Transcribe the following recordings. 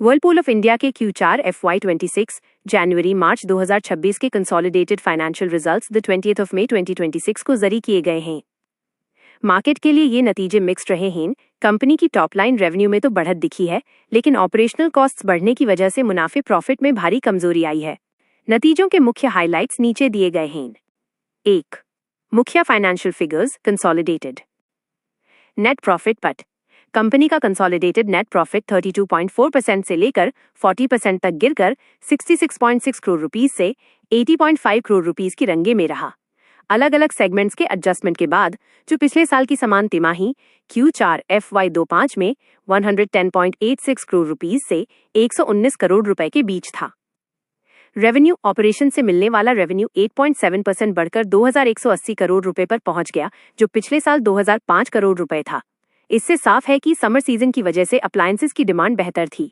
Whirlpool of India के Q4 FY26 जनवरी मार्च 2026 के consolidated financial results the 20th of May 2026 को जारी किए गए हैं। मार्केट के लिए ये नतीजे मिक्स्ड रहे हैं। कंपनी की टॉप लाइन रेवेन्यू में तो बढ़त दिखी है, लेकिन ऑपरेशनल कॉस्ट्स बढ़ने की वजह से मुनाफे प्रॉफिट में भारी कमजोरी आई है। नतीजों के मुख्य हाइलाइट्स नीचे दिए गए हैं। 1. मुख्य financial figures consolidated. Net profit पट। कंपनी का कंसोलिडेटेड नेट प्रॉफिट 32.4% से लेकर 40% तक गिरकर 66.6 करोड़ रुपीस से 80.5 करोड़ रुपीस की रंगे में रहा। अलग अलग सेगमेंट्स के एडजस्टमेंट के बाद जो पिछले साल की समान तिमाही Q4 FY25 में 110.86 करोड़ रुपीस से 119 करोड़ रुपए के बीच था। रेवेन्यू ऑपरेशन से मिलने वाला रेवेन्यू 8.7% बढ़कर 2180 करोड़ रुपए पर पहुंच गया, जो पिछले साल 2005 करोड़ रुपए था। इससे साफ है कि समर सीजन की वजह से अप्लायंसेस की डिमांड बेहतर थी।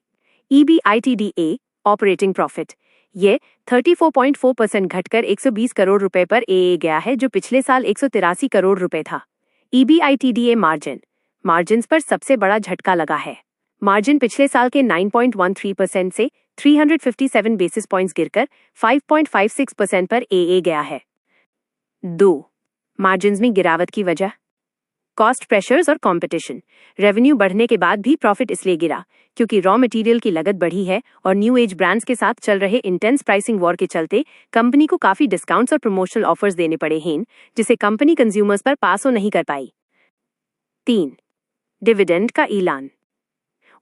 EBITDA ऑपरेटिंग प्रॉफिट ये 34.4% घटकर 120 करोड़ रुपए पर गया है, जो पिछले साल 183 करोड़ रुपए था। EBITDA मार्जिन पर सबसे बड़ा झटका लगा है। मार्जिन पिछले साल के 9.13% से 357 बेसिस पॉइंट्स गिरकर 5.56% पर गया है। 2. मार्जिन्स में गिरावट की वजह कॉस्ट प्रेशर्स और कंपटीशन। रेवेन्यू बढ़ने के बाद भी प्रॉफिट इसलिए गिरा क्योंकि रॉ मटेरियल की लागत बढ़ी है और न्यू एज ब्रांड्स के साथ चल रहे इंटेंस प्राइसिंग वॉर के चलते कंपनी को काफी डिस्काउंट्स और प्रमोशनल ऑफर्स देने पड़े हैं, जिसे कंपनी कंज्यूमर्स पर पास नहीं कर पाई। 3. डिविडेंड का ऐलान।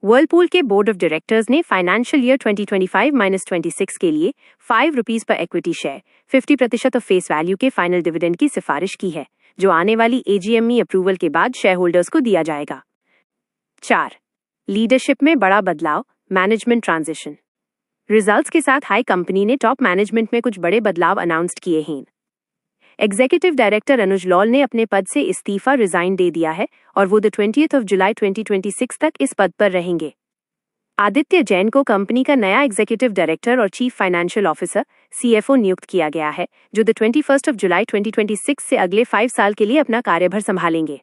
वर्लपूल के बोर्ड ऑफ डायरेक्टर्स ने फाइनेंशियल ईयर 2025-26 के लिए ₹5 पर equity share 50% of face value के फाइनल डिविडेंड की सिफारिश की है, जो आने वाली AGM अप्रूवल के बाद शेयर होल्डर्स को दिया जाएगा। 4. लीडरशिप में बड़ा बदलाव, मैनेजमेंट ट्रांजिशन। रिजल्ट्स के साथ हाई कंपनी ने टॉप मैनेजमेंट में कुछ बड़े बदलाव अनाउंस्ड किए हैं। एग्जीक्यूटिव डायरेक्टर अनुज लॉल ने अपने पद से इस्तीफा रिजाइन दे दिया है और वो 20th of July 2026 तक इस पद पर रहेंगे। आदित्य जैन को कंपनी का नया एग्जीक्यूटिव डायरेक्टर और चीफ फाइनेंशियल ऑफिसर CFO नियुक्त किया गया है, जो 21st of July 2026 से अगले 5 साल के लिए अपना कार्यभार संभालेंगे।